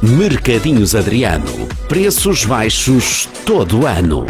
Mercadinhos Adriano. Preços baixos todo ano.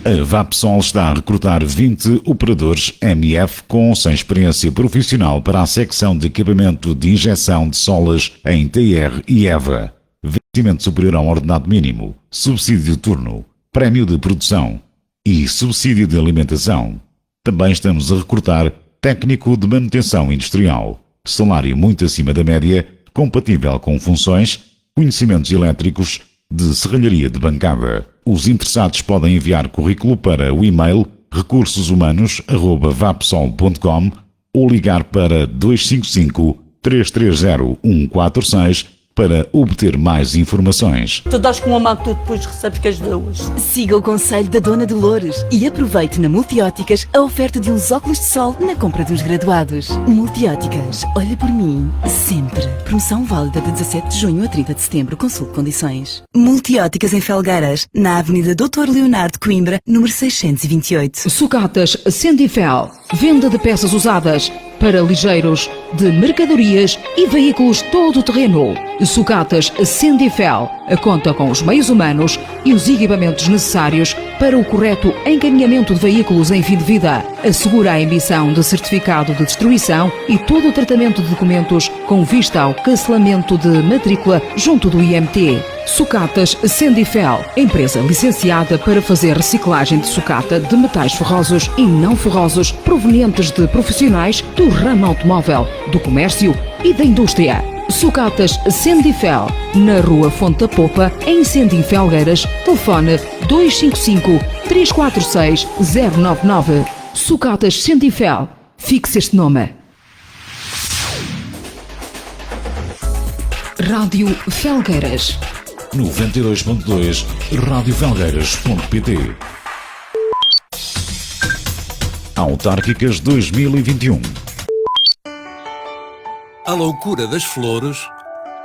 A Vapsol está a recrutar 20 operadores MF sem experiência profissional para a secção de equipamento de injeção de solas em TR e EVA. Vestimento superior ao ordenado mínimo, subsídio de turno, prémio de produção e subsídio de alimentação. Também estamos a recrutar técnico de manutenção industrial. Salário muito acima da média, compatível com funções, conhecimentos elétricos, de serralharia de bancada. Os interessados podem enviar currículo para o e-mail recursosumanos@vapsol.com ou ligar para 255 330 146 para obter mais informações. Tu dás com uma mão que tu depois recebes com as duas. Siga o conselho da Dona Dolores e aproveite na Multióticas a oferta de uns óculos de sol na compra dos graduados. Multióticas, olha por mim, sempre. Promoção válida de 17 de junho a 30 de setembro. Consulte condições. Multióticas em Felgueiras, na Avenida Dr. Leonardo Coimbra, número 628. Sucatas Sendifel, venda de peças usadas para ligeiros, de mercadorias e veículos todo-terreno. Sucatas Sendifel conta com os meios humanos e os equipamentos necessários para o correto encaminhamento de veículos em fim de vida. Assegura a emissão de certificado de destruição e todo o tratamento de documentos com vista ao cancelamento de matrícula junto do IMT. Sucatas Sendifel, empresa licenciada para fazer reciclagem de sucata de metais ferrosos e não ferrosos provenientes de profissionais do ramo automóvel, do comércio e da indústria. Sucatas Sendifel, na Rua Fonte da Popa, em Sendim Felgueiras, telefone 255 346 099. Sucatas Sendifel, fixe este nome. Rádio Felgueiras 92.2 radiofelgueiras.pt. Autárquicas 2021. A Loucura das Flores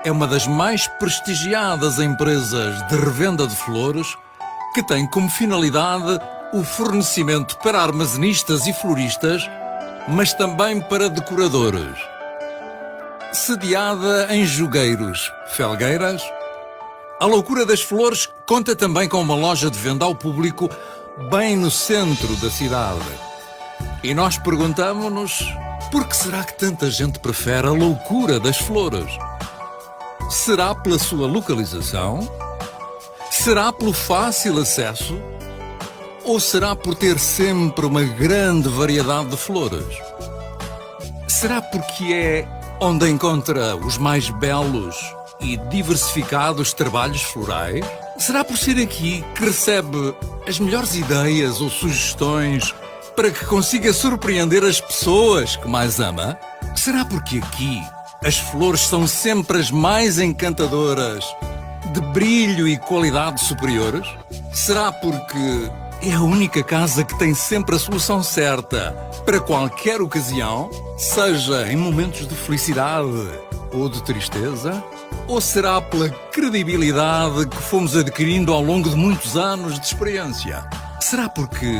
é uma das mais prestigiadas empresas de revenda de flores que tem como finalidade o fornecimento para armazenistas e floristas, mas também para decoradores. Sediada em Jogueiros, Felgueiras, a Loucura das Flores conta também com uma loja de venda ao público bem no centro da cidade. E nós perguntamos-nos: por que será que tanta gente prefere a Loucura das Flores? Será pela sua localização? Será pelo fácil acesso? Ou será por ter sempre uma grande variedade de flores? Será porque é onde encontra os mais belos e diversificados trabalhos florais? Será por ser aqui que recebe as melhores ideias ou sugestões para que consiga surpreender as pessoas que mais ama? Será porque aqui as flores são sempre as mais encantadoras, de brilho e qualidade superiores? Será porque é a única casa que tem sempre a solução certa para qualquer ocasião, seja em momentos de felicidade ou de tristeza? Ou será pela credibilidade que fomos adquirindo ao longo de muitos anos de experiência? Será porque,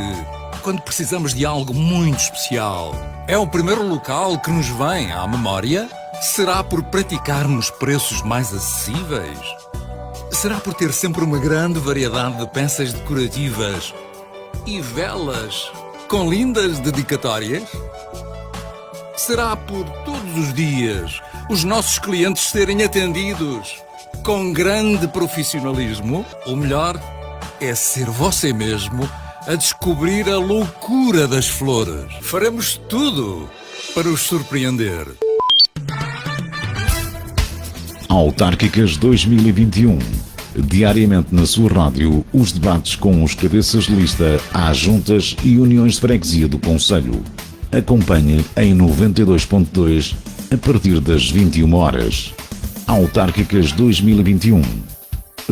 quando precisamos de algo muito especial, é o primeiro local que nos vem à memória? Será por praticarmos preços mais acessíveis? Será por ter sempre uma grande variedade de peças decorativas e velas com lindas dedicatórias? Será por todos os dias os nossos clientes serem atendidos com grande profissionalismo? Ou melhor, é ser você mesmo a descobrir a loucura das flores. Faremos tudo para os surpreender. Autárquicas 2021. Diariamente na sua rádio, os debates com os cabeças de lista às juntas e uniões de freguesia do concelho. Acompanhe em 92.2 a partir das 21 horas. Autárquicas 2021.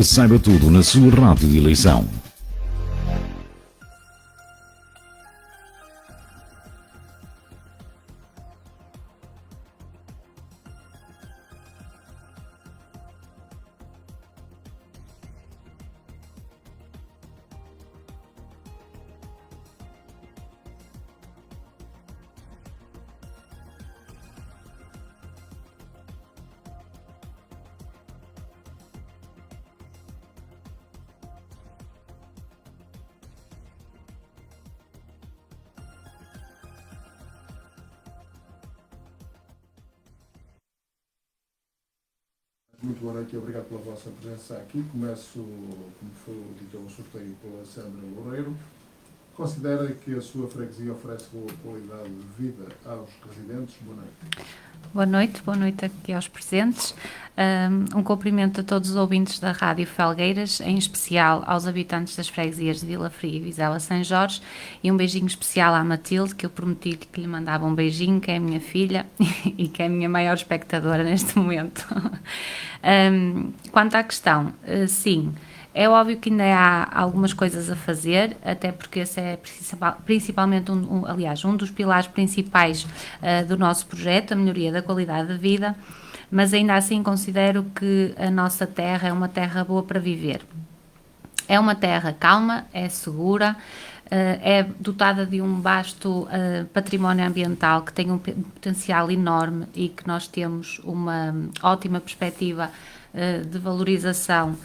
Saiba tudo na sua rádio de eleição. Muito boa noite e obrigado pela vossa presença aqui. Começo, como foi dito, um sorteio pela Sandra Loureiro. Considera que a sua freguesia oferece boa qualidade de vida aos residentes? Boa noite. Boa noite aqui aos presentes. Um cumprimento a todos os ouvintes da Rádio Felgueiras, em especial aos habitantes das freguesias de Vila Fria e Vizela São Jorge, e um beijinho especial à Matilde, que eu prometi que lhe mandava um beijinho, que é a minha filha e que é a minha maior espectadora neste momento. Quanto à questão, sim, é óbvio que ainda há algumas coisas a fazer, até porque esse é principalmente um dos pilares principais do nosso projeto, a melhoria da qualidade de vida, mas ainda assim considero que a nossa terra é uma terra boa para viver. É uma terra calma, é segura, é dotada de um vasto património ambiental que tem um potencial enorme e que nós temos uma ótima perspectiva de valorização,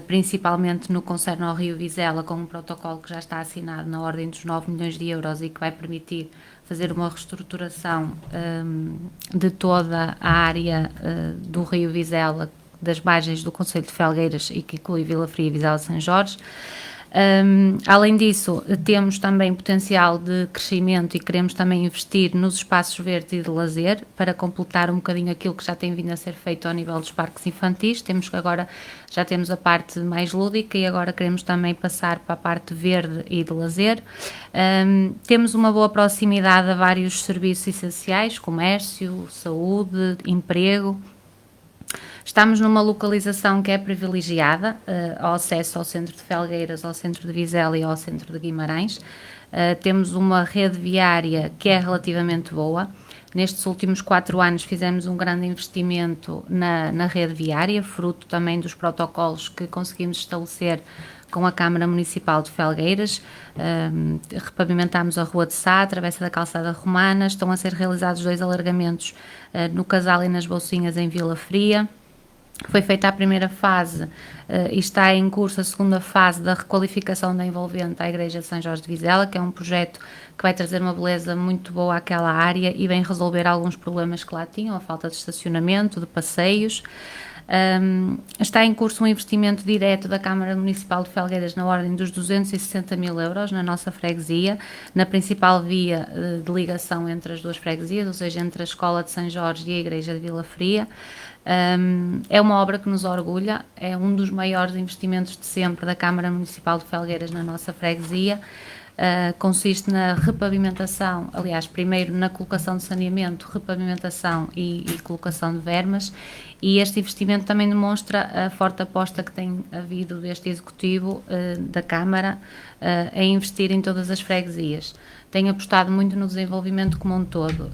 principalmente no concerto ao Rio Vizela, com um protocolo que já está assinado na ordem dos 9 milhões de euros e que vai permitir fazer uma reestruturação de toda a área do Rio Vizela, das margens do concelho de Felgueiras e que inclui Vila Fria e Vizela São Jorge. Além disso, temos também potencial de crescimento e queremos também investir nos espaços verdes e de lazer para completar um bocadinho aquilo que já tem vindo a ser feito ao nível dos parques infantis. Já temos a parte mais lúdica e agora queremos também passar para a parte verde e de lazer. Temos uma boa proximidade a vários serviços essenciais, comércio, saúde, emprego. Estamos numa localização que é privilegiada ao acesso ao centro de Felgueiras, ao centro de Vizela e ao centro de Guimarães. Temos uma rede viária que é relativamente boa. Nestes últimos 4 anos fizemos um grande investimento na rede viária, fruto também dos protocolos que conseguimos estabelecer com a Câmara Municipal de Felgueiras. Repavimentámos a Rua de Sá, a Travessa da Calçada Romana. Estão a ser realizados 2 alargamentos no Casal e nas Bolsinhas em Vila Fria. Foi feita a primeira fase e está em curso a segunda fase da requalificação da envolvente à Igreja de São Jorge de Vizela, que é um projeto que vai trazer uma beleza muito boa àquela área e vem resolver alguns problemas que lá tinham, a falta de estacionamento, de passeios. Está em curso um investimento direto da Câmara Municipal de Felgueiras na ordem dos 260 mil euros na nossa freguesia, na principal via de ligação entre as duas freguesias, ou seja, entre a Escola de São Jorge e a Igreja de Vila Fria. É uma obra que nos orgulha, é um dos maiores investimentos de sempre da Câmara Municipal de Felgueiras na nossa freguesia. Consiste na repavimentação, aliás, primeiro na colocação de saneamento, repavimentação e colocação de vermas, e este investimento também demonstra a forte aposta que tem havido deste Executivo da Câmara a investir em todas as freguesias. Tem apostado muito no desenvolvimento como um todo.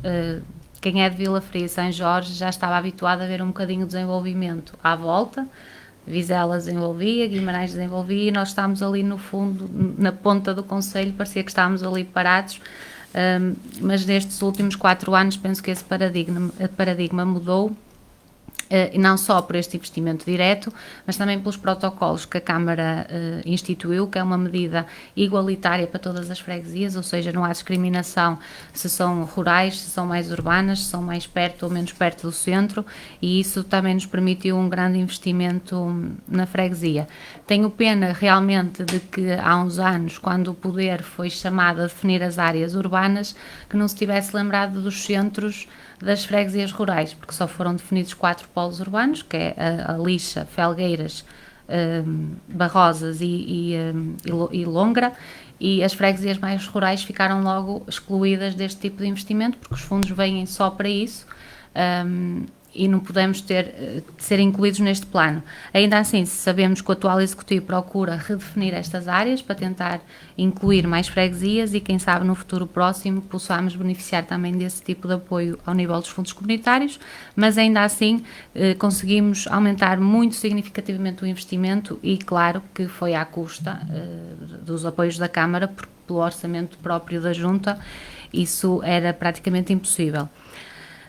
Quem é de Vila Fria e São Jorge já estava habituado a ver um bocadinho de desenvolvimento à volta. Vizela desenvolvia, Guimarães desenvolvia, e nós estávamos ali no fundo, na ponta do concelho, parecia que estávamos ali parados, mas nestes últimos 4 anos penso que esse paradigma mudou, e não só por este investimento direto, mas também pelos protocolos que a Câmara instituiu, que é uma medida igualitária para todas as freguesias, ou seja, não há discriminação se são rurais, se são mais urbanas, se são mais perto ou menos perto do centro, e isso também nos permitiu um grande investimento na freguesia. Tenho pena realmente de que há uns anos, quando o poder foi chamado a definir as áreas urbanas, que não se tivesse lembrado dos centros das freguesias rurais, porque só foram definidos 4 polos urbanos, que é a Lixa, Felgueiras, Barrosas e Longra, e as freguesias mais rurais ficaram logo excluídas deste tipo de investimento, porque os fundos vêm só para isso, e não podemos ser incluídos neste plano. Ainda assim, sabemos que o atual Executivo procura redefinir estas áreas para tentar incluir mais freguesias e quem sabe no futuro próximo possamos beneficiar também desse tipo de apoio ao nível dos fundos comunitários, mas ainda assim conseguimos aumentar muito significativamente o investimento e claro que foi à custa dos apoios da Câmara, porque pelo orçamento próprio da Junta isso era praticamente impossível.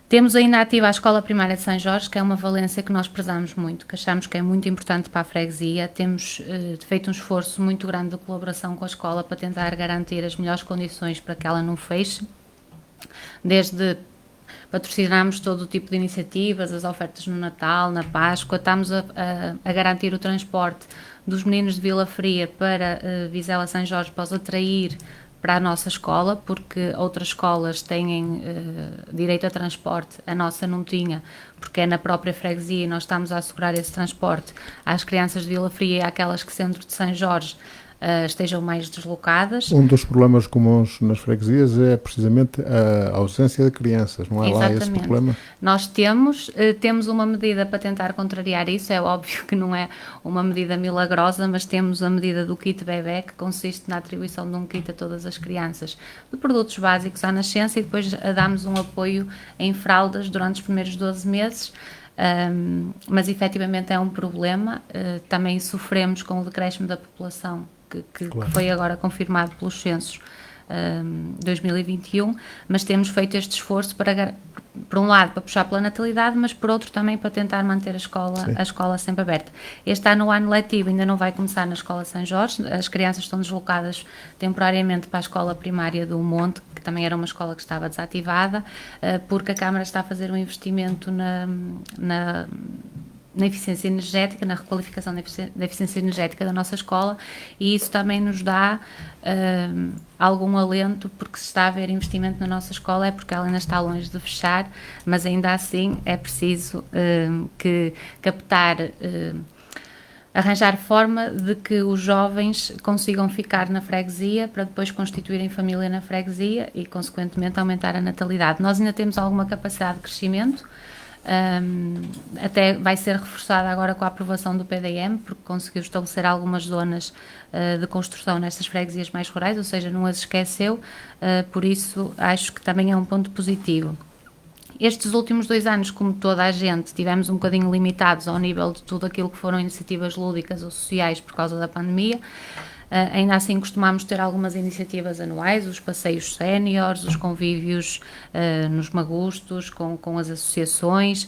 Temos ainda ativa a Escola Primária de São Jorge, que é uma valência que nós prezamos muito, que achamos que é muito importante para a freguesia. Temos feito um esforço muito grande de colaboração com a escola para tentar garantir as melhores condições para que ela não feche, desde patrocinamos todo o tipo de iniciativas, as ofertas no Natal, na Páscoa, estamos a garantir o transporte dos meninos de Vila Fria para Vizela São Jorge, para os atrair para a nossa escola, porque outras escolas têm direito a transporte, a nossa não tinha, porque é na própria freguesia e nós estamos a assegurar esse transporte às crianças de Vila Fria e àquelas que centro de São Jorge estejam mais deslocadas. Um dos problemas comuns nas freguesias é precisamente a ausência de crianças, não é? Exatamente. Lá esse problema? Nós temos uma medida para tentar contrariar isso, é óbvio que não é uma medida milagrosa, mas temos a medida do kit bebé, que consiste na atribuição de um kit a todas as crianças de produtos básicos à nascença e depois damos um apoio em fraldas durante os primeiros 12 meses. Mas efetivamente é um problema, também sofremos com o decréscimo da população que foi agora confirmado pelos censos 2021, mas temos feito este esforço para, por um lado, para puxar pela natalidade, mas por outro também para tentar manter a escola sempre aberta. Este ano, o ano letivo ainda não vai começar na Escola São Jorge, as crianças estão deslocadas temporariamente para a escola primária do Monte, que também era uma escola que estava desativada, porque a Câmara está a fazer um investimento na eficiência energética, na requalificação da eficiência energética da nossa escola, e isso também nos dá algum alento, porque se está a haver investimento na nossa escola é porque ela ainda está longe de fechar, mas ainda assim é preciso arranjar forma de que os jovens consigam ficar na freguesia para depois constituírem família na freguesia e, consequentemente, aumentar a natalidade. Nós ainda temos alguma capacidade de crescimento, até vai ser reforçada agora com a aprovação do PDM, porque conseguiu estabelecer algumas zonas de construção nestas freguesias mais rurais, ou seja, não as esqueceu, por isso acho que também é um ponto positivo. Estes últimos 2 anos, como toda a gente, tivemos um bocadinho limitados ao nível de tudo aquilo que foram iniciativas lúdicas ou sociais por causa da pandemia. Ainda assim costumamos ter algumas iniciativas anuais, os passeios séniores, os convívios nos magustos, com as associações.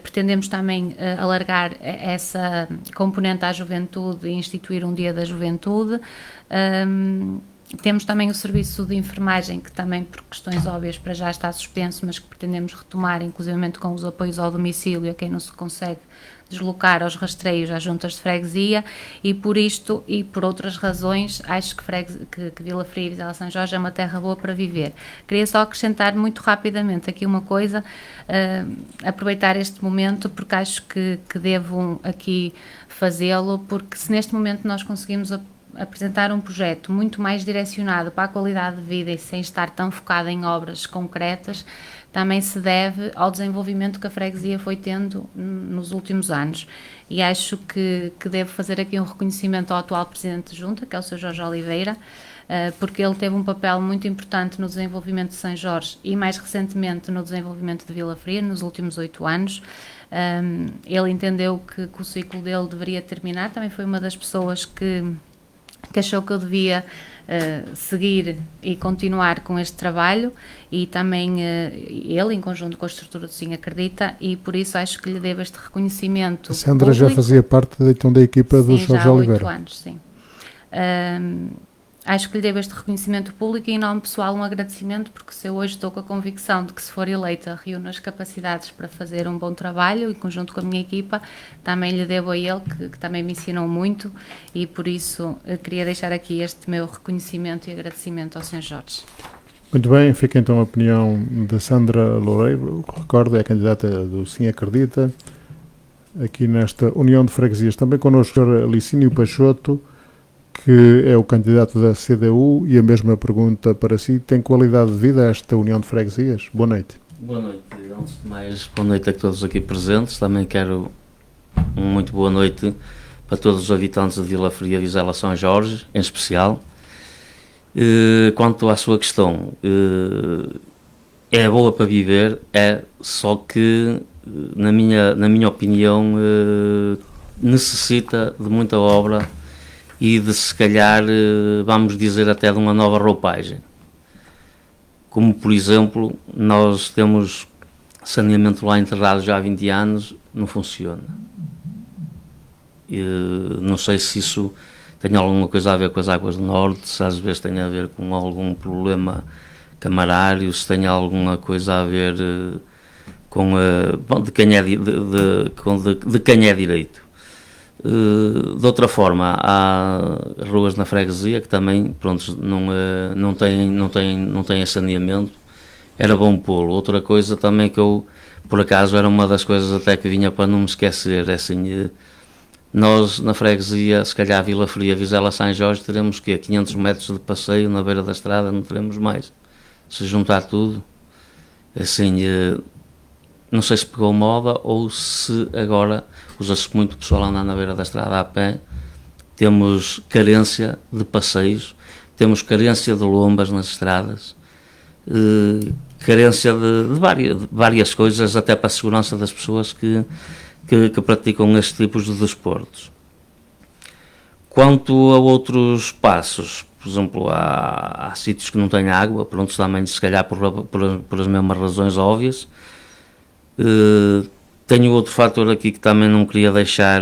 Pretendemos também alargar essa componente à juventude e instituir um dia da juventude. Temos também o serviço de enfermagem, que também, por questões óbvias, para já está suspenso, mas que pretendemos retomar, inclusivamente com os apoios ao domicílio, a quem não se consegue deslocar aos rastreios às juntas de freguesia, e por isto e por outras razões acho que Vila Fria e Vizela São Jorge é uma terra boa para viver. Queria só acrescentar muito rapidamente aqui uma coisa, aproveitar este momento, porque acho que devo aqui fazê-lo, porque se neste momento nós conseguimos apresentar um projeto muito mais direcionado para a qualidade de vida e sem estar tão focado em obras concretas, também se deve ao desenvolvimento que a freguesia foi tendo nos últimos anos. E acho que devo fazer aqui um reconhecimento ao atual Presidente de Junta, que é o Sr. Jorge Oliveira, porque ele teve um papel muito importante no desenvolvimento de São Jorge e mais recentemente no desenvolvimento de Vila Fria nos últimos 8 anos. Ele entendeu que o ciclo dele deveria terminar, também foi uma das pessoas que achou que eu devia seguir e continuar com este trabalho, e também ele, em conjunto com a estrutura do Sim Acredita, e por isso acho que lhe devo este reconhecimento. A Sandra público. Já fazia parte então da equipa do Jorge Oliveira. Sim, já há 8 anos, sim. Acho que lhe devo este reconhecimento público e, em nome pessoal, um agradecimento, porque se eu hoje estou com a convicção de que, se for eleita, reúno as capacidades para fazer um bom trabalho, e conjunto com a minha equipa, também lhe devo a ele, que também me ensinou muito, e por isso queria deixar aqui este meu reconhecimento e agradecimento ao Sr. Jorge. Muito bem, fica então a opinião da Sandra Loureiro, recordo, é a candidata do Sim Acredita, aqui nesta União de Freguesias. Também connosco o Sr. Licínio Peixoto, que é o candidato da CDU, e a mesma pergunta para si: tem qualidade de vida esta União de Freguesias? Boa noite. Boa noite. Antes de mais, boa noite a todos aqui presentes. Também quero uma muito boa noite para todos os habitantes de Vila Fria e Vizela São Jorge, em especial. Quanto à sua questão, é boa para viver, só que, na minha opinião, necessita de muita obra e de, se calhar, vamos dizer, até de uma nova roupagem. Como, por exemplo, nós temos saneamento lá enterrado já há 20 anos, não funciona. Não sei se isso tem alguma coisa a ver com as águas do norte, se às vezes tem a ver com algum problema camarário, se tem alguma coisa a ver de quem é direito. De outra forma, há ruas na freguesia que também, pronto, não têm saneamento, era bom pô-lo. Outra coisa também que eu, por acaso, era uma das coisas até que vinha para não me esquecer, é assim, nós na freguesia, se calhar Vila Fria, Vizela, São Jorge, teremos 500 metros de passeio na beira da estrada, não teremos mais. Se juntar tudo, assim, não sei se pegou moda ou se agora usa-se muito o pessoal andar na beira da estrada a pé. Temos carência de passeios, temos carência de lombas nas estradas, carência de várias coisas, até para a segurança das pessoas que praticam estes tipos de desportos. Quanto a outros passos, por exemplo, há sítios que não têm água, pronto, também se calhar por as mesmas razões óbvias. Tenho outro fator aqui que também não queria deixar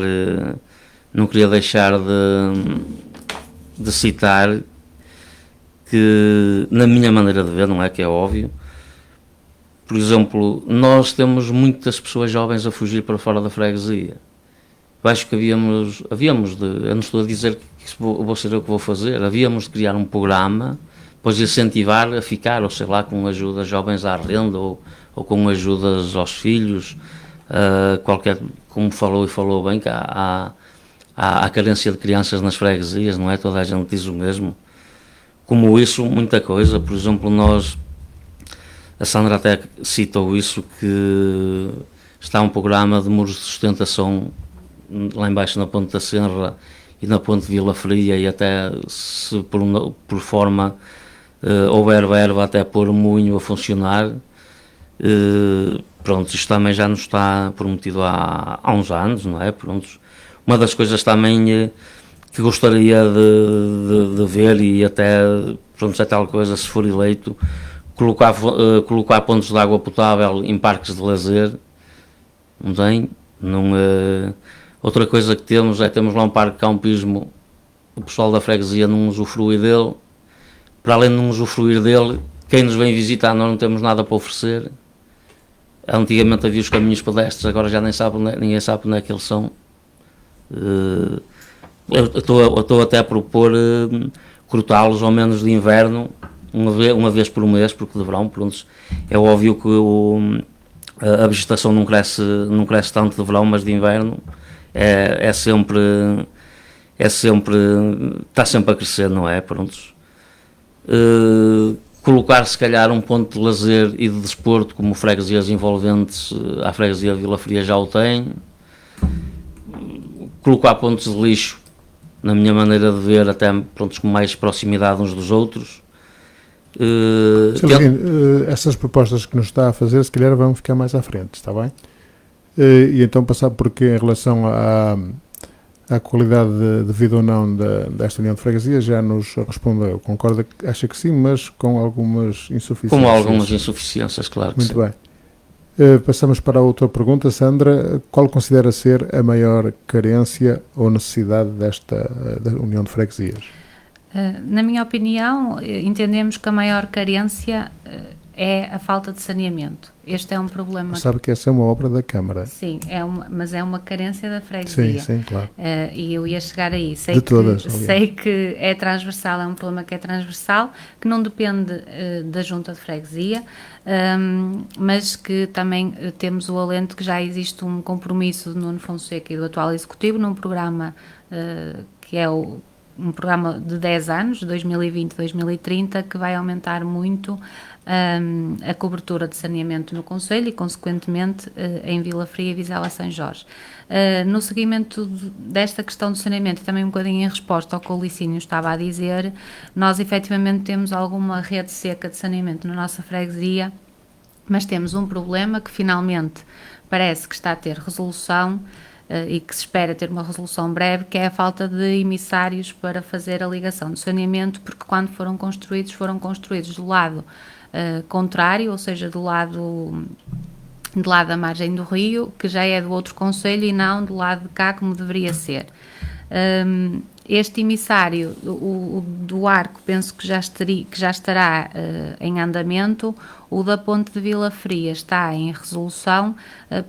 de citar, que na minha maneira de ver, não é que é óbvio, por exemplo, nós temos muitas pessoas jovens a fugir para fora da freguesia. Eu acho que havíamos de, eu não estou a dizer que vou ser eu que vou fazer, havíamos de criar um programa, depois incentivar a ficar, ou sei lá, com ajudas jovens à renda, ou com ajudas aos filhos, como falou bem, que há carência de crianças nas freguesias, não é? Toda a gente diz o mesmo. Como isso, muita coisa, por exemplo, a Sandra até citou isso, que está um programa de muros de sustentação lá embaixo na Ponte da Senra e na Ponte de Vila Fria, e até se por forma houver verba até pôr o moinho a funcionar. Pronto, isto também já nos está prometido há uns anos, não é? Pronto, uma das coisas também que gostaria de ver, e até, pronto, é tal coisa, se for eleito, colocar pontos de água potável em parques de lazer, não tem? Outra coisa que temos lá um parque de campismo, o pessoal da freguesia não usufrui dele. Para além de não usufruir dele, quem nos vem visitar, nós não temos nada para oferecer. Antigamente havia os caminhos pedestres, agora já ninguém sabe onde é que eles são. Eu estou até a propor cortá-los ao menos de inverno, uma vez por mês, porque de verão, pronto, é óbvio que a vegetação não cresce tanto de verão, mas de inverno está sempre a crescer, não é? Pronto. Colocar se calhar um ponto de lazer e de desporto, como freguesias envolventes, a freguesia de Vila Fria já o tem. Colocar pontos de lixo, na minha maneira de ver, até prontos, com mais proximidade uns dos outros. Essas propostas que nos está a fazer, se calhar vão ficar mais à frente, está bem? E então passar porque em relação à qualidade de vida ou não desta União de Freguesia, já nos respondeu. Concorda, acha que sim, mas com algumas insuficiências. Com algumas insuficiências, claro que muito sim. Bem. Passamos para a outra pergunta, Sandra. Qual considera ser a maior carência ou necessidade da União de Freguesias? Na minha opinião, entendemos que a maior carência é a falta de saneamento. Este é um problema... Sabe que essa é uma obra da Câmara. Sim, mas é uma carência da freguesia. Sim, claro. E eu ia chegar aí. Sei que é transversal, é um problema que é transversal, que não depende da junta de freguesia, mas que também temos o alento que já existe um compromisso do Nuno Fonseca e do atual Executivo num programa que é um programa de 10 anos, 2020-2030, que vai aumentar muito a cobertura de saneamento no concelho e, consequentemente, em Vila Fria e Vizela São Jorge. No seguimento desta questão do saneamento, também um bocadinho em resposta ao que o Licínio estava a dizer, nós efetivamente temos alguma rede seca de saneamento na nossa freguesia, mas temos um problema que finalmente parece que está a ter resolução, e que se espera ter uma resolução breve, que é a falta de emissários para fazer a ligação do saneamento, porque quando foram construídos do lado contrário, ou seja, do lado da margem do rio, que já é do outro concelho e não do lado de cá, como deveria ser. Este emissário, o do Arco, penso que já estará em andamento. O da Ponte de Vila Fria está em resolução,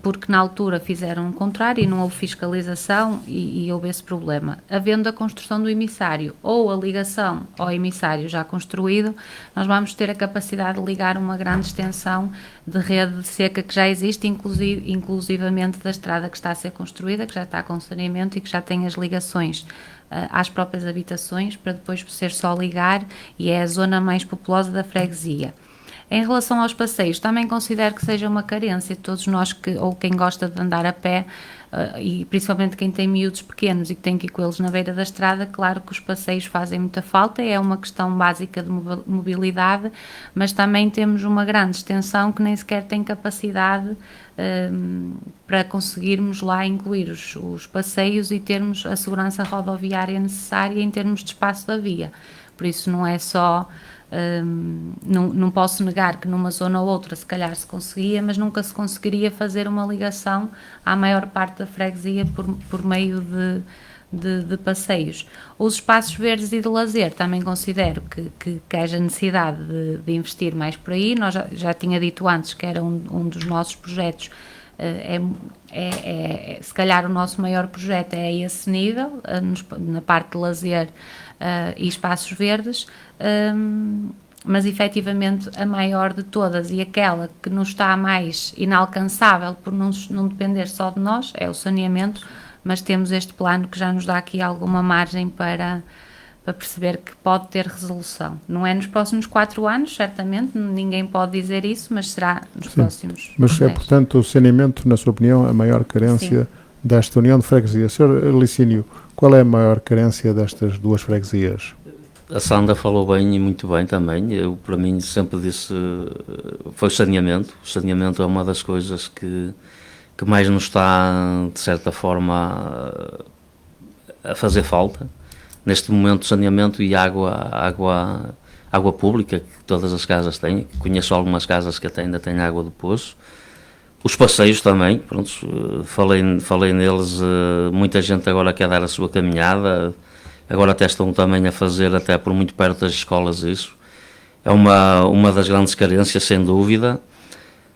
porque na altura fizeram o contrário e não houve fiscalização e houve esse problema. Havendo a construção do emissário ou a ligação ao emissário já construído, nós vamos ter a capacidade de ligar uma grande extensão de rede de seca que já existe, inclusivamente da estrada que está a ser construída, que já está com saneamento e que já tem as ligações às próprias habitações, para depois ser só ligar, e é a zona mais populosa da freguesia. Em relação aos passeios, também considero que seja uma carência de todos nós, ou quem gosta de andar a pé, e principalmente quem tem miúdos pequenos e que tem que ir com eles na beira da estrada. Claro que os passeios fazem muita falta, é uma questão básica de mobilidade, mas também temos uma grande extensão que nem sequer tem capacidade para conseguirmos lá incluir os passeios e termos a segurança rodoviária necessária em termos de espaço da via. Por isso não é só... não posso negar que numa zona ou outra se calhar se conseguia, mas nunca se conseguiria fazer uma ligação à maior parte da freguesia por meio de passeios. Os espaços verdes e de lazer também considero que haja necessidade de investir mais por aí. Nós já tinha dito antes que era um dos nossos projetos, se calhar o nosso maior projeto é a esse nível, na parte de lazer e espaços verdes, mas efetivamente a maior de todas e aquela que nos está mais inalcançável por não depender só de nós é o saneamento, mas temos este plano que já nos dá aqui alguma margem para perceber que pode ter resolução. Não é nos próximos 4 anos, certamente, ninguém pode dizer isso, mas será nos próximos. Mas é, portanto, o saneamento, na sua opinião, a maior carência desta união de freguesias. Sr. Licínio, qual é a maior carência destas duas freguesias? A Sandra falou bem e muito bem também. Eu, para mim, sempre disse, foi o saneamento. O saneamento é uma das coisas que mais nos está, de certa forma, a fazer falta. Neste momento, saneamento e água pública, que todas as casas têm. Conheço algumas casas que até ainda têm água do poço. Os passeios também, pronto, falei neles, muita gente agora quer dar a sua caminhada, agora até estão também a fazer, até por muito perto das escolas, isso. É uma das grandes carências, sem dúvida,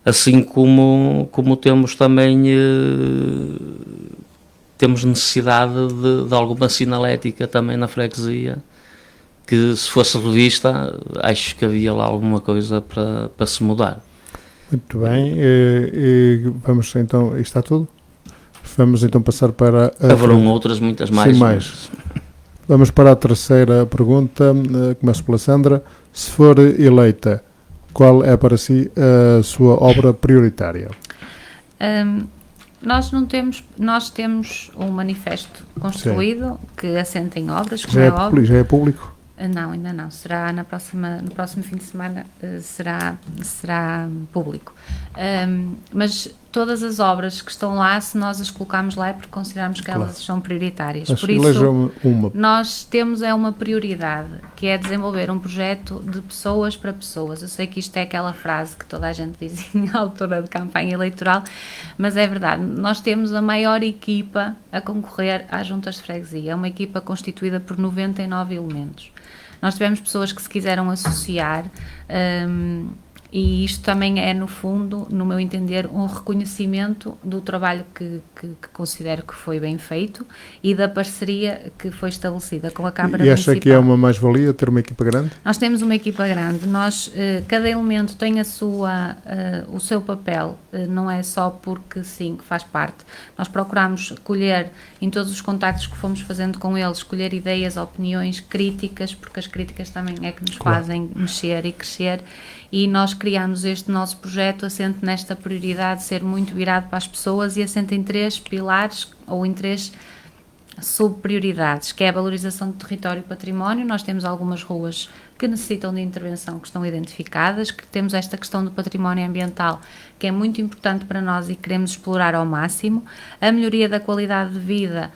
assim como temos também, temos necessidade de alguma sinalética também na freguesia, que se fosse revista, acho que havia lá alguma coisa para se mudar. Muito bem, vamos então, está tudo? Vamos então passar para... Haverão outras, muitas mais. Sim, mais. Vamos para a terceira pergunta, começo pela Sandra. Se for eleita, qual é para si a sua obra prioritária? Nós temos um manifesto construído que assenta em obras, como já é público? Não, ainda não. Será no próximo fim de semana, será público. Mas todas as obras que estão lá, se nós as colocarmos lá é porque consideramos que elas são prioritárias. Mas por isso, uma. nós temos uma prioridade, que é desenvolver um projeto de pessoas para pessoas. Eu sei que isto é aquela frase que toda a gente diz em altura de campanha eleitoral, mas é verdade. Nós temos a maior equipa a concorrer às juntas de freguesia. É uma equipa constituída por 99 elementos. Nós tivemos pessoas que se quiseram associar, e isto também é, no fundo, no meu entender, um reconhecimento do trabalho que considero que foi bem feito e da parceria que foi estabelecida com a Câmara Municipal. E acha que é uma mais-valia ter uma equipa grande? Nós temos uma equipa grande. Cada elemento tem o seu papel, não é só porque sim, que faz parte. Nós procuramos colher, em todos os contactos que fomos fazendo com eles, colher ideias, opiniões, críticas, porque as críticas também é que nos fazem mexer e crescer. E nós criamos este nosso projeto assente nesta prioridade de ser muito virado para as pessoas e assente em 3 pilares ou em 3 subprioridades, que é a valorização do território e património. Nós temos algumas ruas que necessitam de intervenção, que estão identificadas, que temos esta questão do património ambiental, que é muito importante para nós e queremos explorar ao máximo. A melhoria da qualidade de vida,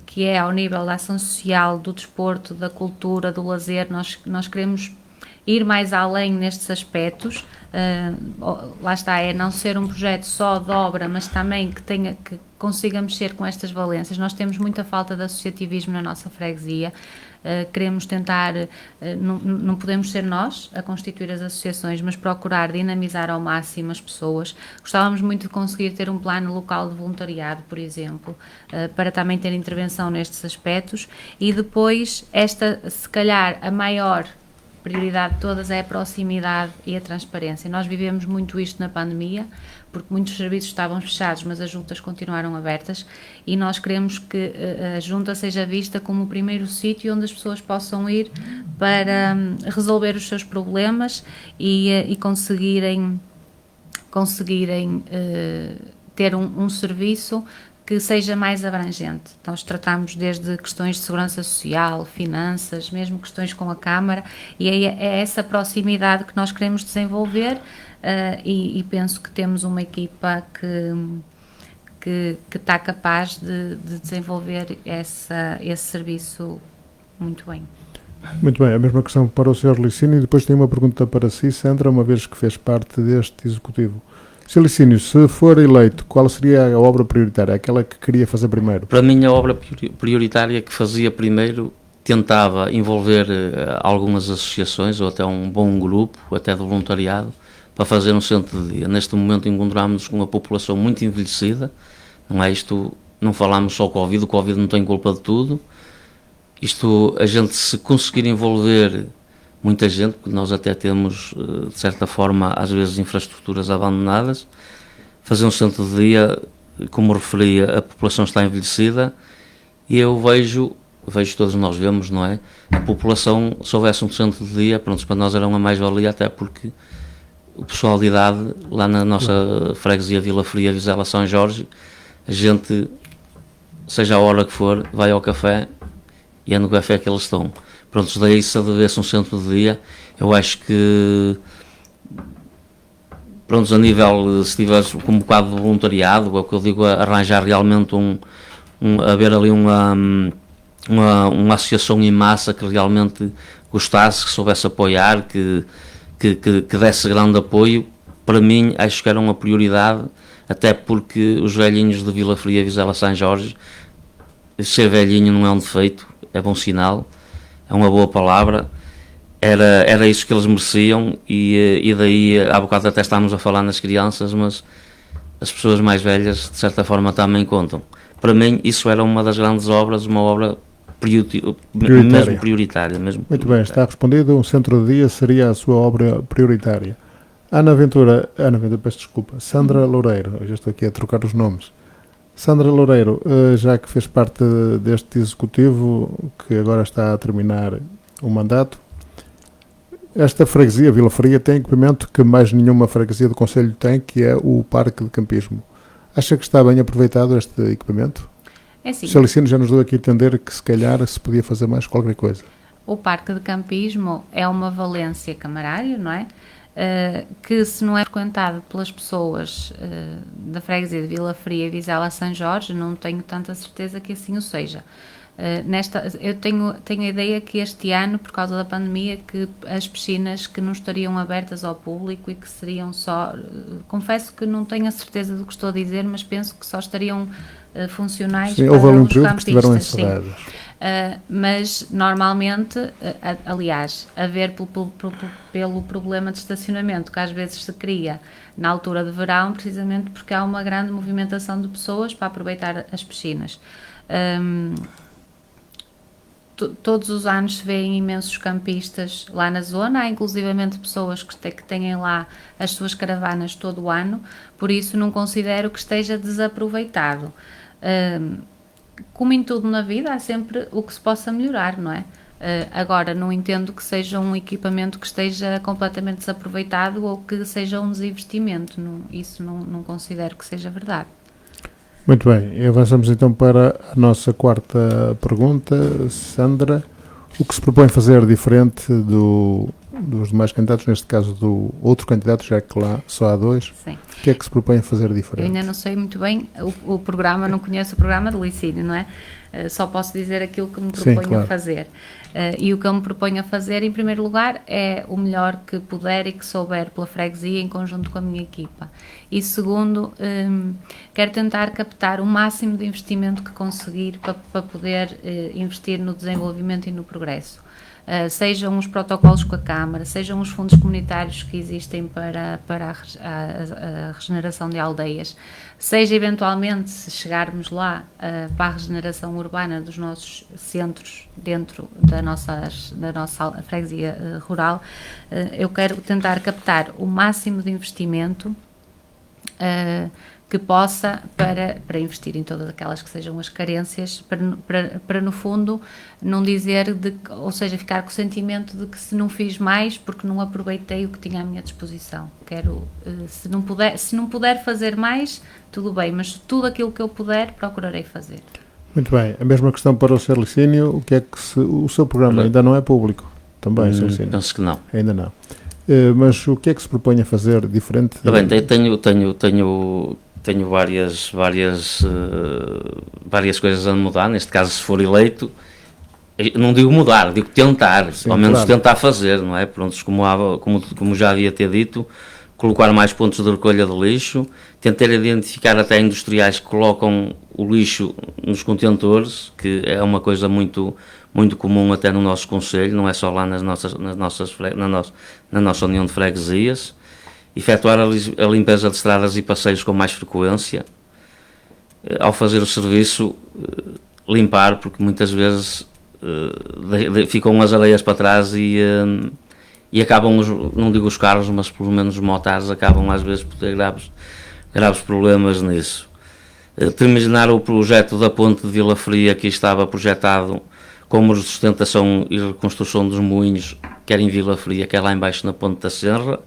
que é ao nível da ação social, do desporto, da cultura, do lazer. Nós queremos ir mais além nestes aspectos. Lá está, é não ser um projeto só de obra, mas também que consiga mexer com estas valências. Nós temos muita falta de associativismo na nossa freguesia. Queremos tentar, não podemos ser nós a constituir as associações, mas procurar dinamizar ao máximo as pessoas. Gostávamos muito de conseguir ter um plano local de voluntariado, por exemplo, para também ter intervenção nestes aspectos. E depois, se calhar, a maior prioridade de todas é a proximidade e a transparência. Nós vivemos muito isto na pandemia, porque muitos serviços estavam fechados, mas as juntas continuaram abertas, e nós queremos que a junta seja vista como o primeiro sítio onde as pessoas possam ir para resolver os seus problemas e conseguirem ter um serviço que seja mais abrangente. Nós tratamos desde questões de segurança social, finanças, mesmo questões com a Câmara, e é essa proximidade que nós queremos desenvolver, e penso que temos uma equipa que está capaz de desenvolver esse serviço muito bem. Muito bem, a mesma questão para o Sr. Licínio, e depois tenho uma pergunta para si, Sandra, uma vez que fez parte deste Executivo. Sr. Licínio, se for eleito, qual seria a obra prioritária, aquela que queria fazer primeiro? Para mim, a obra prioritária que fazia primeiro, tentava envolver algumas associações ou até um bom grupo, até de voluntariado, para fazer um centro de dia. Neste momento encontramos-nos com uma população muito envelhecida, não é isto, não falamos só Covid, o Covid não tem culpa de tudo. Isto, a gente se conseguir envolver muita gente, porque nós até temos, de certa forma, às vezes infraestruturas abandonadas, fazer um centro de dia, como referia, a população está envelhecida, e eu vejo, todos nós vemos, não é? A população, se houvesse um centro de dia, pronto, para nós era uma mais-valia, até porque o pessoal de idade, lá na nossa freguesia Vila Fria, Vizela, São Jorge, a gente, seja a hora que for, vai ao café e é no café que eles estão. Pronto, daí se devesse um centro de dia, eu acho que, pronto, a nível, se tivesse um bocado de voluntariado, é o que eu digo, arranjar realmente haver ali uma associação em massa que realmente gostasse, que soubesse apoiar, que desse grande apoio, para mim acho que era uma prioridade, até porque os velhinhos de Vila Fria, Vizela, São Jorge, ser velhinho não é um defeito, é bom sinal, é uma boa palavra, era isso que eles mereciam, e daí, há bocado até estávamos a falar nas crianças, mas as pessoas mais velhas de certa forma também contam. Para mim isso era uma das grandes obras, uma obra prioritária. Muito bem, está respondido, um centro de dia seria a sua obra prioritária. Ana Ventura, peço desculpa, Sandra Loureiro, eu já estou aqui a trocar os nomes. Sandra Loureiro, já que fez parte deste Executivo, que agora está a terminar o mandato, esta freguesia, Vila Fria, tem equipamento que mais nenhuma freguesia do Conselho tem, que é o Parque de Campismo. Acha que está bem aproveitado este equipamento? É sim. O Sr. Licínio já nos deu aqui a entender que se calhar se podia fazer mais qualquer coisa. O Parque de Campismo é uma valência camarária, não é? Que se não é frequentado pelas pessoas da freguesia de Vila Fria e Vizela São Jorge, não tenho tanta certeza que assim o seja. Eu tenho a ideia que este ano, por causa da pandemia, que as piscinas que não estariam abertas ao público e que seriam só, confesso que não tenho a certeza do que estou a dizer, mas penso que só estariam funcionais para os campistas. Mas normalmente, aliás, a ver pelo problema de estacionamento que às vezes se cria na altura de verão, precisamente porque há uma grande movimentação de pessoas para aproveitar as piscinas. Todos os anos se vêem imensos campistas lá na zona, há inclusivamente pessoas que têm lá as suas caravanas todo o ano, por isso não considero que esteja desaproveitado. Como em tudo na vida, há sempre o que se possa melhorar, não é? Agora, não entendo que seja um equipamento que esteja completamente desaproveitado ou que seja um desinvestimento. Isso não considero que seja verdade. Muito bem, avançamos então para a nossa quarta pergunta. Sandra, o que se propõe fazer diferente dos demais candidatos, neste caso do outro candidato, já que lá só há 2, Sim. o que é que se propõe a fazer diferente? Eu ainda não sei muito bem o programa, não conheço o programa de Licínio, não é? Só posso dizer aquilo que me proponho claro. a fazer. E o que eu me proponho a fazer, em primeiro lugar, é o melhor que puder e que souber pela freguesia em conjunto com a minha equipa. E segundo, quero tentar captar o máximo de investimento que conseguir para poder investir no desenvolvimento e no progresso. Sejam os protocolos com a Câmara, sejam os fundos comunitários que existem para a regeneração de aldeias, seja eventualmente, se chegarmos lá, para a regeneração urbana dos nossos centros dentro da nossa freguesia rural, eu quero tentar captar o máximo de investimento que possa para investir em todas aquelas que sejam as carências, para no fundo não dizer, ou seja, ficar com o sentimento de que se não fiz mais porque não aproveitei o que tinha à minha disposição. Quero, se não puder fazer mais, tudo bem, mas tudo aquilo que eu puder, procurarei fazer. Muito bem, a mesma questão para o Sr. Licínio, o que é que o seu programa ainda não é público? Também, Sr. Licínio? Penso que não. Ainda não. Mas o que é que se propõe a fazer diferente? Bem, tenho várias coisas a mudar. Neste caso, se for eleito, não digo mudar, digo tentar, Sim, ao menos claro. tentar fazer, não é? Pronto, como já havia ter dito, colocar mais pontos de recolha de lixo, tentar identificar até industriais que colocam o lixo nos contentores, que é uma coisa muito comum até no nosso concelho, não é só lá na nossa união de freguesias. Efetuar a limpeza de estradas e passeios com mais frequência. Ao fazer o serviço, limpar, porque muitas vezes ficam as areias para trás e acabam, não digo os carros, mas pelo menos os motares acabam às vezes por ter graves problemas nisso. Terminar o projeto da ponte de Vila Fria, que estava projetado com muros de sustentação e reconstrução dos moinhos, quer em Vila Fria, quer lá embaixo na Ponte da Serra.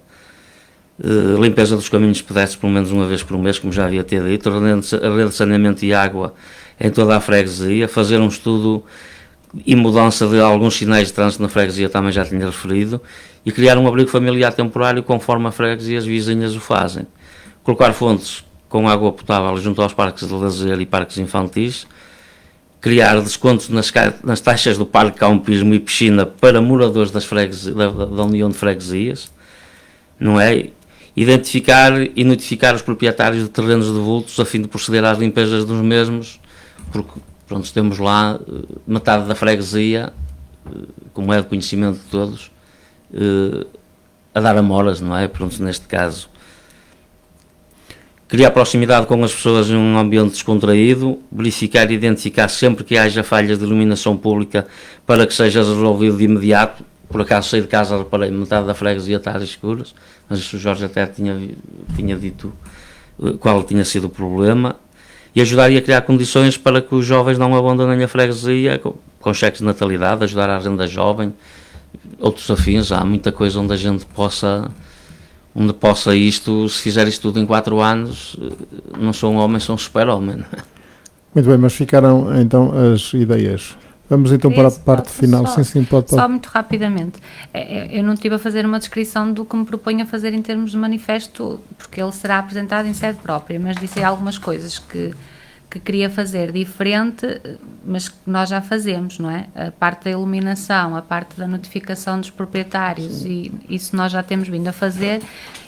Limpeza dos caminhos pedestres pelo menos uma vez por mês, como já havia ter dito, a rede de saneamento e água em toda a freguesia, fazer um estudo e mudança de alguns sinais de trânsito na freguesia, também já tinha referido, e criar um abrigo familiar temporário conforme a freguesias vizinhas o fazem. Colocar fontes com água potável junto aos parques de lazer e parques infantis, criar descontos nas taxas do parque, campismo e piscina para moradores da União de Freguesias, não é? Identificar e notificar os proprietários de terrenos devultos a fim de proceder às limpezas dos mesmos, porque pronto, temos lá metade da freguesia, como é de conhecimento de todos, a dar amoras, não é? Pronto, neste caso. Criar proximidade com as pessoas em um ambiente descontraído, verificar e identificar sempre que haja falhas de iluminação pública para que seja resolvido de imediato. Por acaso saí de casa, reparei, metade da freguesia está às escuras, mas o Jorge até tinha dito qual tinha sido o problema, e ajudar a criar condições para que os jovens não abandonem a freguesia, com cheques de natalidade, ajudar a renda jovem, outros afins. Há muita coisa onde a gente possa isto, se fizer isto tudo em 4 anos, não sou um homem, sou um super-homem. Muito bem, mas ficaram então as ideias. Vamos então para a parte final. Sim, pode. Só muito rapidamente. Eu não estive a fazer uma descrição do que me proponho a fazer em termos de manifesto, porque ele será apresentado em sede própria, mas disse algumas coisas que queria fazer diferente, mas que nós já fazemos, não é? A parte da iluminação, a parte da notificação dos proprietários, e isso nós já temos vindo a fazer.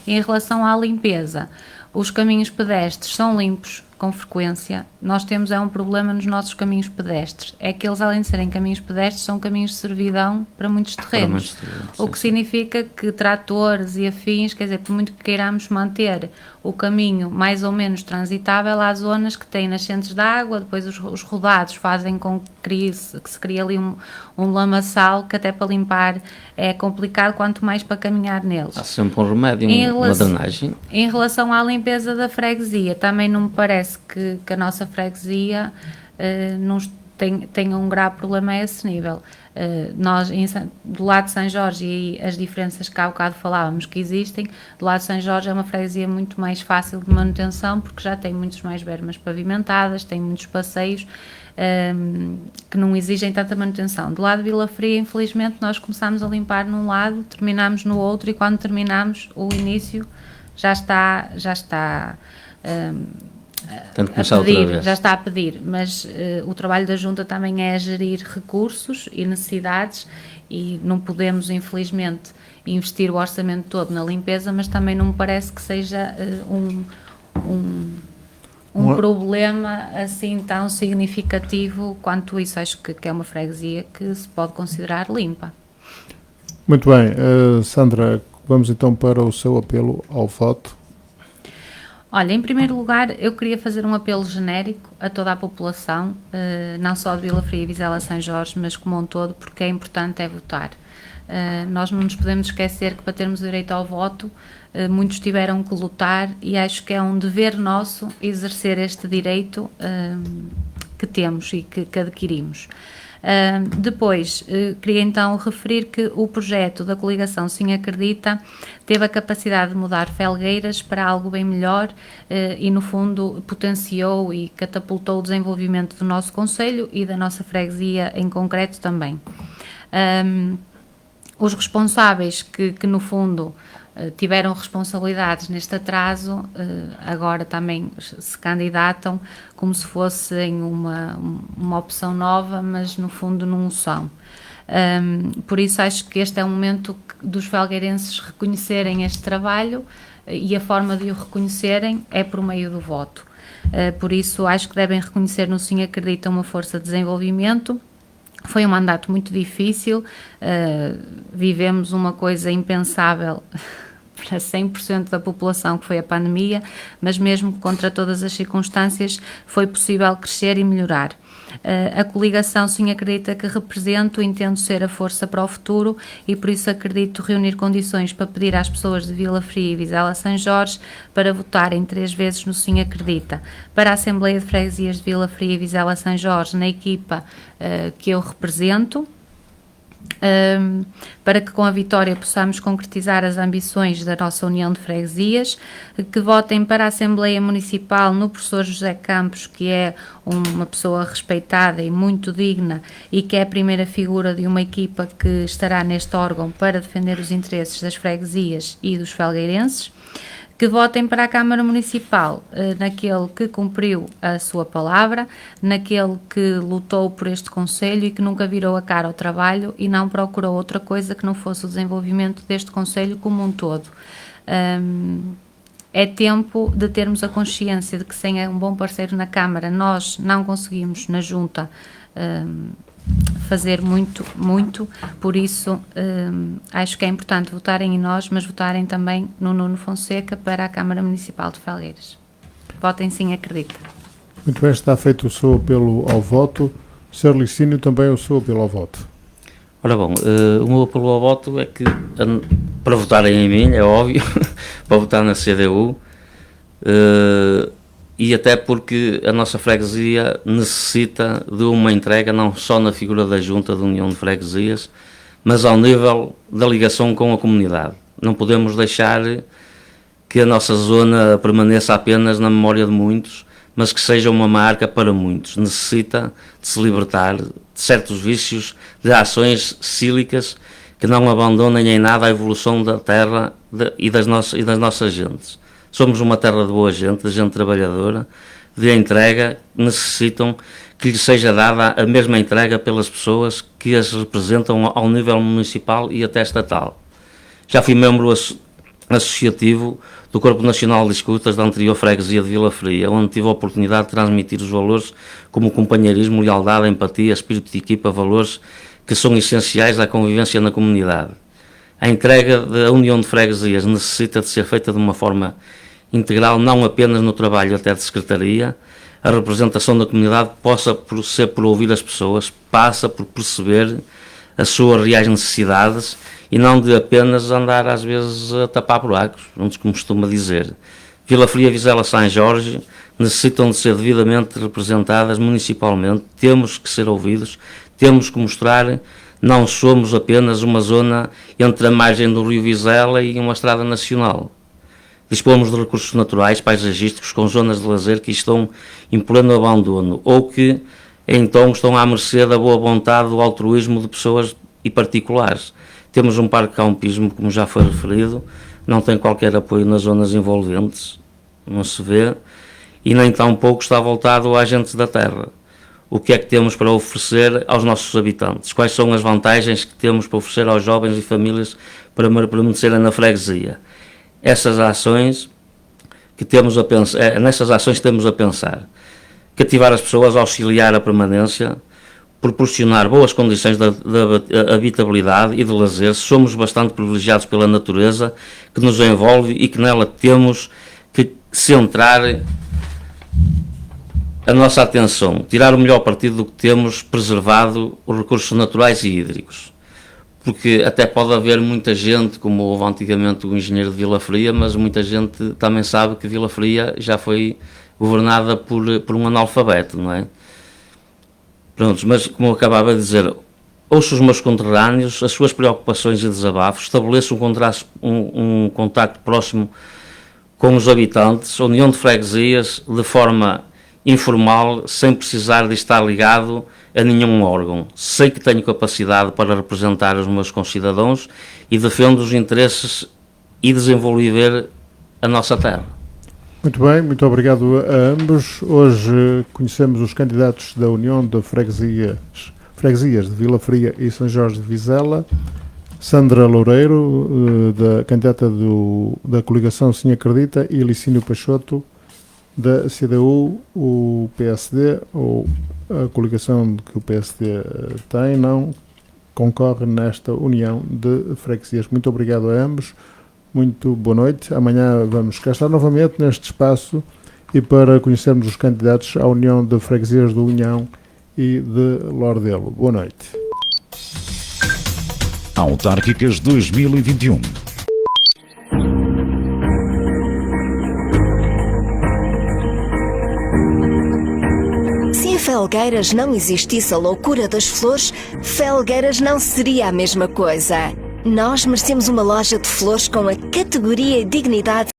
Em relação à limpeza, os caminhos pedestres são limpos com frequência. Nós temos um problema nos nossos caminhos pedestres, é que eles, além de serem caminhos pedestres, são caminhos de servidão para muitos terrenos, o que significa que tratores e afins, quer dizer, por muito que queiramos manter o caminho mais ou menos transitável, há zonas que têm nascentes de água, depois os rodados fazem com que se crie ali um lamaçal, que até para limpar é complicado, quanto mais para caminhar neles. Há sempre um remédio, uma drenagem. Em relação à limpeza da freguesia, também não me parece que a nossa freguesia tem um grave problema a esse nível. Nós, do lado de São Jorge, e as diferenças que há bocado falávamos que existem, do lado de São Jorge é uma freguesia muito mais fácil de manutenção, porque já tem muitos mais bermas pavimentadas, tem muitos passeios que não exigem tanta manutenção. Do lado de Vila Fria, infelizmente, nós começámos a limpar num lado, terminámos no outro, e quando terminamos, o início já está a pedir, já está a pedir, mas o trabalho da Junta também é gerir recursos e necessidades, e não podemos, infelizmente, investir o orçamento todo na limpeza, mas também não me parece que seja um problema assim tão significativo quanto isso. Acho que é uma freguesia que se pode considerar limpa. Muito bem, Sandra, vamos então para o seu apelo ao voto. Olha, em primeiro lugar, eu queria fazer um apelo genérico a toda a população, não só de Vila Fria e Vizela São Jorge, mas como um todo, porque é importante votar. Nós não nos podemos esquecer que, para termos direito ao voto, muitos tiveram que lutar, e acho que é um dever nosso exercer este direito que temos e que adquirimos. Depois, queria então referir que o projeto da coligação Sim Acredita teve a capacidade de mudar Felgueiras para algo bem melhor, e no fundo potenciou e catapultou o desenvolvimento do nosso concelho e da nossa freguesia em concreto também. Os responsáveis que no fundo tiveram responsabilidades neste atraso, agora também se candidatam como se fossem uma opção nova, mas no fundo não são. Por isso acho que este é o momento dos felgueirenses reconhecerem este trabalho, e a forma de o reconhecerem é por meio do voto. Por isso acho que devem reconhecer no Sim Acredita uma força de desenvolvimento. Foi um mandato muito difícil, vivemos uma coisa impensável para 100% da população, que foi a pandemia, mas mesmo contra todas as circunstâncias foi possível crescer e melhorar. A coligação Sim Acredita que represento, entendo ser a força para o futuro, e por isso acredito reunir condições para pedir às pessoas de Vila Fria e Vizela São Jorge para votarem 3 vezes no Sim Acredita. Para a Assembleia de Freguesias de Vila Fria e Vizela São Jorge, na equipa que eu represento, para que com a vitória possamos concretizar as ambições da nossa União de Freguesias, que votem para a Assembleia Municipal no professor José Campos, que é uma pessoa respeitada e muito digna, e que é a primeira figura de uma equipa que estará neste órgão para defender os interesses das freguesias e dos felgueirenses. Que votem para a Câmara Municipal naquele que cumpriu a sua palavra, naquele que lutou por este concelho e que nunca virou a cara ao trabalho e não procurou outra coisa que não fosse o desenvolvimento deste concelho como um todo. É tempo de termos a consciência de que sem um bom parceiro na Câmara nós não conseguimos na Junta fazer muito, por isso acho que é importante votarem em nós, mas votarem também no Nuno Fonseca para a Câmara Municipal de Felgueiras. Votem Sim Acredita. Muito bem, está feito o seu apelo ao voto. Sr. Licínio, também o seu apelo ao voto. Ora bom, o meu apelo ao voto é que, para votarem em mim, é óbvio, para votar na CDU, e até porque a nossa freguesia necessita de uma entrega não só na figura da Junta de União de Freguesias, mas ao nível da ligação com a comunidade. Não podemos deixar que a nossa zona permaneça apenas na memória de muitos, mas que seja uma marca para muitos. Necessita de se libertar de certos vícios, de ações cílicas que não abandonem em nada a evolução da terra e das nossas gentes. Somos uma terra de boa gente, de gente trabalhadora, de entrega, necessitam que lhes seja dada a mesma entrega pelas pessoas que as representam ao nível municipal e até estatal. Já fui membro associativo do Corpo Nacional de Escutas da anterior freguesia de Vila Fria, onde tive a oportunidade de transmitir os valores como companheirismo, lealdade, empatia, espírito de equipa, valores que são essenciais à convivência na comunidade. A entrega da União de Freguesias necessita de ser feita de uma forma integral, não apenas no trabalho até de secretaria. A representação da comunidade possa ser por ouvir as pessoas, passa por perceber as suas reais necessidades e não de apenas andar às vezes a tapar buracos, como se costuma dizer. Vila Fria Vizela São Jorge necessitam de ser devidamente representadas municipalmente, temos que ser ouvidos, temos que mostrar, não somos apenas uma zona entre a margem do rio Vizela e uma estrada nacional. Dispomos de recursos naturais, paisagísticos, com zonas de lazer que estão em pleno abandono, ou que então estão à mercê da boa vontade do altruísmo de pessoas e particulares. Temos um parque de campismo, como já foi referido, não tem qualquer apoio nas zonas envolventes, não se vê, e nem tampouco está voltado a agentes da terra. O que é que temos para oferecer aos nossos habitantes? Quais são as vantagens que temos para oferecer aos jovens e famílias para permanecerem na freguesia? Essas ações que temos a pensar, nessas ações temos a pensar. Cativar as pessoas, auxiliar a permanência, proporcionar boas condições de habitabilidade e de lazer. Somos bastante privilegiados pela natureza que nos envolve e que nela temos que centrar a nossa atenção, tirar o melhor partido do que temos, preservado os recursos naturais e hídricos. Porque até pode haver muita gente, como houve antigamente o engenheiro de Vila Fria, mas muita gente também sabe que Vila Fria já foi governada por um analfabeto, não é? Pronto, mas como eu acabava de dizer, ouço os meus conterrâneos, as suas preocupações e desabafos, estabeleço um contacto próximo com os habitantes, união de freguesias, de forma informal, sem precisar de estar ligado a nenhum órgão. Sei que tenho capacidade para representar os meus concidadãos e defendo os interesses e desenvolver a nossa terra. Muito bem, muito obrigado a ambos. Hoje conhecemos os candidatos da União de Freguesias de Vila Fria e São Jorge de Vizela. Sandra Loureiro, candidata da coligação Sim Acredita, e Licínio Peixoto, da CDU, o PSD, ou a coligação que o PSD tem, não concorre nesta união de freguesias. Muito obrigado a ambos, muito boa noite. Amanhã vamos cá estar novamente neste espaço e para conhecermos os candidatos à União de Freguesias do União e de Lordelo. Boa noite. Autárquicas 2021. Se em Felgueiras não existisse a loucura das flores, Felgueiras não seria a mesma coisa. Nós merecemos uma loja de flores com a categoria e dignidade